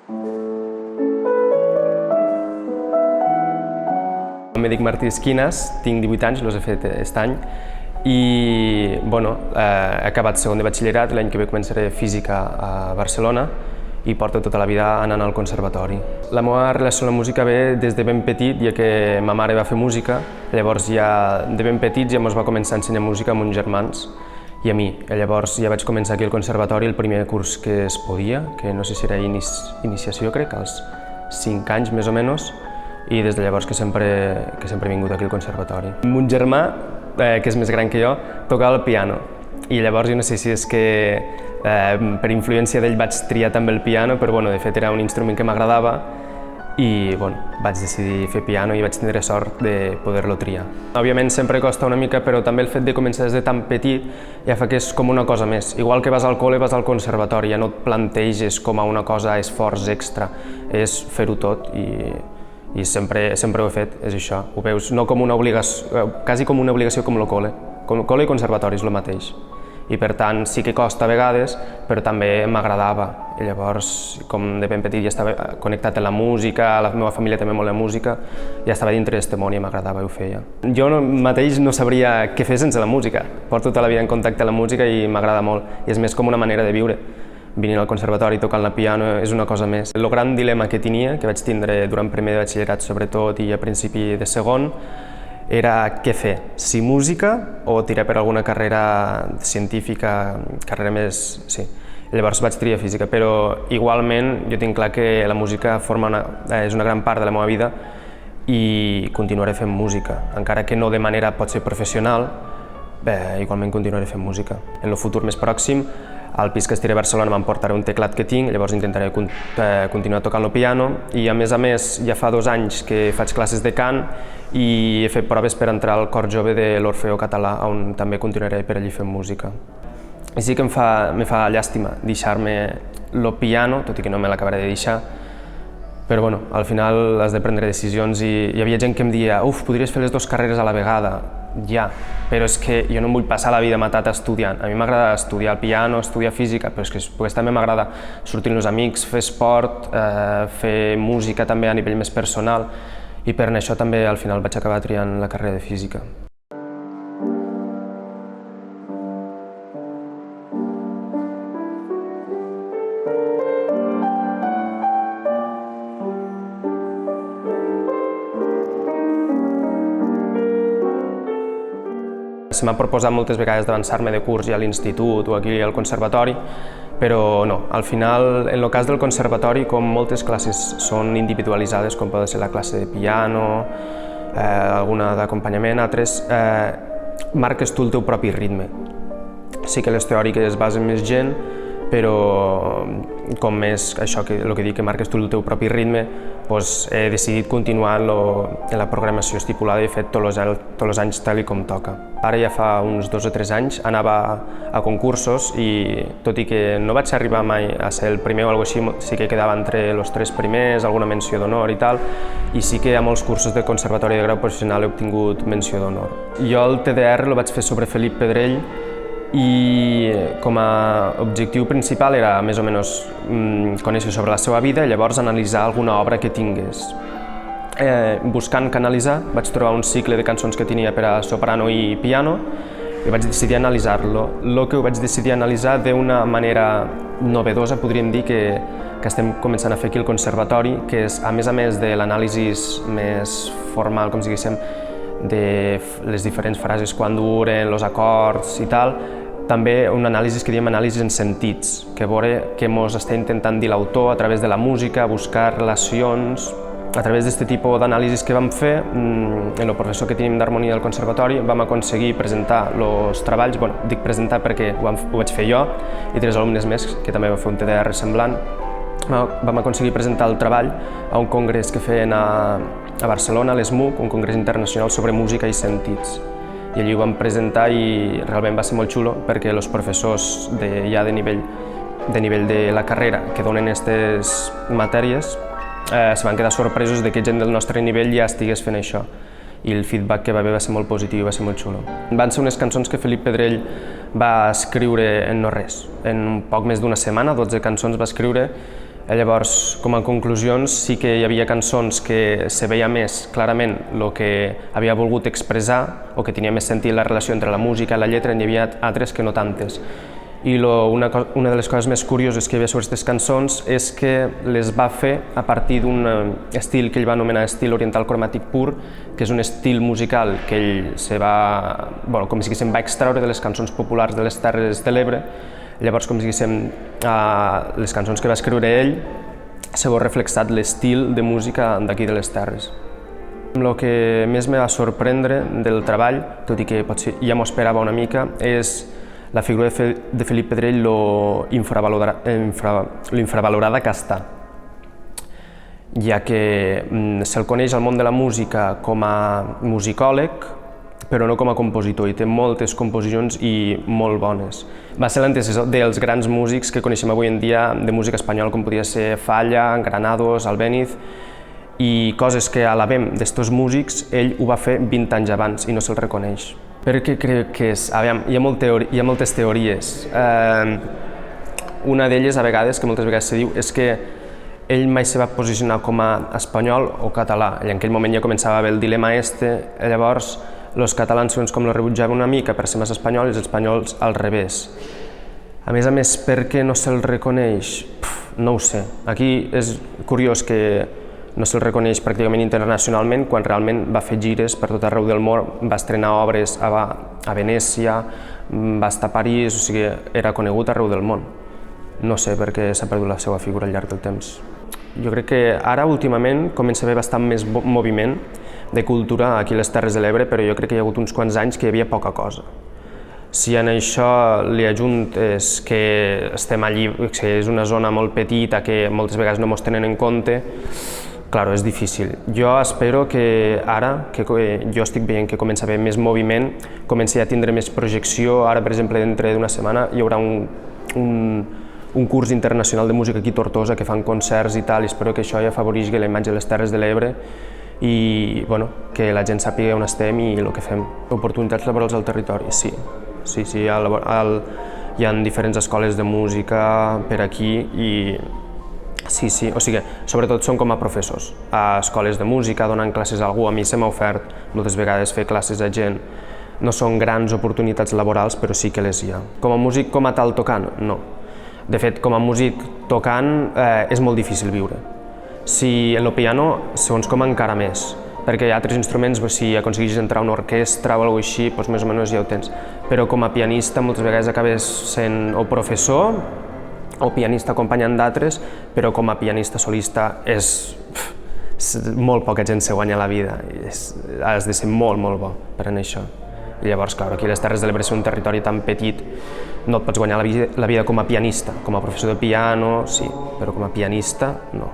Em dic Martí Esquinas, tinc 18 anys, els he fet aquest any i he acabat segon de batxillerat, l'any que ve començaré física a Barcelona i porto tota la vida anant al conservatori. La meva relació amb la música ve des de ben petit, ja que ma mare va fer música, llavors ja de ben petits ja ens va començar a ensenyar música amb uns germans i a mi. Llavors ja vaig començar aquí al conservatori el primer curs que es podia, que no sé si era iniciació, crec, als 5 anys més o menys, i des de llavors que sempre he vingut aquí al conservatori. Mon germà, que és més gran que jo, tocava el piano i llavors jo no sé si és que per influència d'ell vaig triar també el piano, però de fet era un instrument que m'agradava i vaig decidir fer piano i vaig tindre sort de poder-lo triar. Òbviament sempre costa una mica, però també el fet de començar des de tan petit ja fa que és com una cosa més. Igual que vas al col·le, vas al conservatori, ja no et planteges com a una cosa esforç extra, és fer-ho tot i sempre ho he fet, és això. Ho veus no com una obligació, quasi com una obligació com el col·le. Col·le i conservatori és el mateix. I per tant sí que costa a vegades, però també m'agradava. I llavors, com de ben petit ja estava connectat amb la música, la meva família també molt la música, ja estava dintre d'aquest món i m'agradava i ho feia. Jo mateix no sabria què fer sense la música. Porto tota la vida en contacte amb la música i m'agrada molt. I és més com una manera de viure. Venint al conservatori, tocant el piano, és una cosa més. El gran dilema que tenia, que vaig tindre durant primer de batxillerat sobretot i a principi de segon, era què fer, si música o tirar per alguna carrera científica, carrera més... sí. Llavors vaig triar física, però igualment jo tinc clar que la música és una gran part de la meva vida i continuaré fent música, encara que no de manera pot ser professional, igualment continuaré fent música. En el futur més pròxim, al pis que estiré a Barcelona m'emportaré un teclat que tinc, llavors intentaré continuar tocant el piano i a més ja fa 2 anys que faig classes de cant i he fet proves per entrar al cor jove de l'Orfeó Català, on també continuaré per allí fent música. I sí que em fa llàstima deixar-me el piano, tot i que no me l'acabaré de deixar, però al final has de prendre decisions i hi havia gent que em deia podries fer les 2 carreres a la vegada. Ja, però és que jo no em vull passar la vida matat estudiant. A mi m'agrada estudiar el piano, estudiar física, però és que després també m'agrada sortir amb els amics, fer esport, fer música també a nivell més personal i per això també al final vaig acabar triant la carrera de física. Se m'ha proposat moltes vegades d'avançar-me de curs ja a l'institut o aquí al conservatori, però no. Al final, en el cas del conservatori, com moltes classes són individualitzades, com pot ser la classe de piano, alguna d'acompanyament, altres, marques tu el teu propi ritme. Sí que les teòriques es basen més gent, però com més això el que dic, que marques tu el teu propi ritme, he decidit continuar en la programació estipulada i he fet tots els anys tal com toca. Ara ja fa uns 2 o 3 anys anava a concursos i tot i que no vaig arribar mai a ser el primer o alguna cosa així, sí que quedava entre els 3 primers, alguna menció d'honor i tal, i sí que a molts cursos de conservatori de grau professional he obtingut menció d'honor. Jo el TDR el vaig fer sobre Felip Pedrell i com a objectiu principal era més o menys conèixer sobre la seva vida i llavors analitzar alguna obra que tingués. Buscant què analitzar, vaig trobar un cicle de cançons que tenia per a soprano i piano i vaig decidir analitzar-lo. El que ho vaig decidir analitzar d'una manera novedosa, podríem dir, que estem començant a fer aquí al conservatori, que és, a més de l'anàlisi més formal, com si diguéssim, de les diferents frases, quan duren, els acords i tal, també un anàlisi que diem anàlisi en sentits, que veure què ens està intentant dir l'autor a través de la música, buscar relacions. A través d'aquest tipus d'anàlisis que vam fer, en el professor que tenim d'harmonia del conservatori, vam aconseguir presentar els treballs, dic presentar perquè ho vaig fer jo i 3 alumnes més, que també va fer un TDR semblant. Vam aconseguir presentar el treball a un congrés que feien a Barcelona, a l'ESMUC, un congrés internacional sobre música i sentits. I allí ho vam presentar i realment va ser molt xulo perquè els professors ja de nivell de la carrera que donen aquestes matèries se van quedar sorpresos que gent del nostre nivell ja estigués fent això. I el feedback que va haver va ser molt positiu, va ser molt xulo. Van ser unes cançons que Felip Pedrell va escriure en no res. En poc més d'una setmana, 12 cançons va escriure, Llavors, com a conclusions, sí que hi havia cançons que se veia més clarament el que havia volgut expressar o que tenia més sentit la relació entre la música i la lletra, n'hi havia altres que no tantes. I una de les coses més curioses que hi havia sobre aquestes cançons és que les va fer a partir d'un estil que ell va anomenar estil oriental cromàtic pur, que és un estil musical que ell com si diguéssim, va extraure de les cançons populars de les Terres de l'Ebre. Llavors, com si diguéssim, les cançons que va escriure ell s'ha reflexat l'estil de música d'aquí de les Terres. El que més me va sorprendre del treball, tot i que potser ja m'ho esperava una mica, és la figura de Felip Pedrell, lo infravalorada que està, ja que se'l coneix al món de la música com a musicòleg, però no com a compositor, i té moltes composicions i molt bones. Va ser l'antecessor dels grans músics que coneixem avui en dia de música espanyola, com podia ser Falla, Granados, Albéniz, i coses que alabem d'estos músics, ell ho va fer 20 anys abans i no se'l reconeix. Per què crec que és? Aviam, hi ha moltes teories. Una d'elles, a vegades, que moltes vegades se diu, és que ell mai se va posicionar com a espanyol o català. En aquell moment ja començava a haver el dilema llavors els catalans com lo rebutjaven una mica per ser més espanyol i els espanyols al revés. A més, per què no se'l reconeix? No ho sé. Aquí és curiós que no se'l reconeix pràcticament internacionalment, quan realment va fer gires per tot arreu del món, va estrenar obres a Venècia, va estar a París, o sigui, era conegut arreu del món. No sé per què s'ha perdut la seva figura al llarg del temps. Jo crec que ara, últimament, comença a haver bastant més moviment de cultura aquí a les Terres de l'Ebre, però jo crec que hi ha hagut uns quants anys que hi havia poca cosa. Si en això li ajuntes que estem allí, que és una zona molt petita, que moltes vegades no ens tenen en compte, clar, és difícil. Jo espero que ara, que jo estic veient que comença a haver més moviment, comenci a tindre més projecció. Ara, per exemple, dintre d'una setmana hi haurà un curs internacional de música aquí a Tortosa, que fan concerts i tal, i espero que això ja afavoreixi la imatge de les Terres de l'Ebre i que la gent sàpiga on estem i el que fem. Oportunitats laborals al territori, sí. Hi ha diferents escoles de música per aquí i sí, o sigui, sobretot són com a professors, a escoles de música, donant classes a algú. A mi se m'ha ofert moltes vegades fer classes a gent. No són grans oportunitats laborals, però sí que les hi ha. Com a músic com a tal tocant, no. De fet, com a músic tocant és molt difícil viure. Si en el piano, segons com encara més, perquè hi ha altres instruments, si aconsegueixes entrar a una orquestra o alguna cosa així, doncs més o menys ja ho tens. Però com a pianista moltes vegades acabes sent o professor o pianista acompanyant d'altres, però com a pianista solista molt poca gent se guanya la vida. Has de ser molt, molt bo per en això. I llavors, clar, aquí a les Terres de l'Ebre és un territori tan petit, no et pots guanyar la vida com a pianista. Com a professor de piano, sí, però com a pianista, no.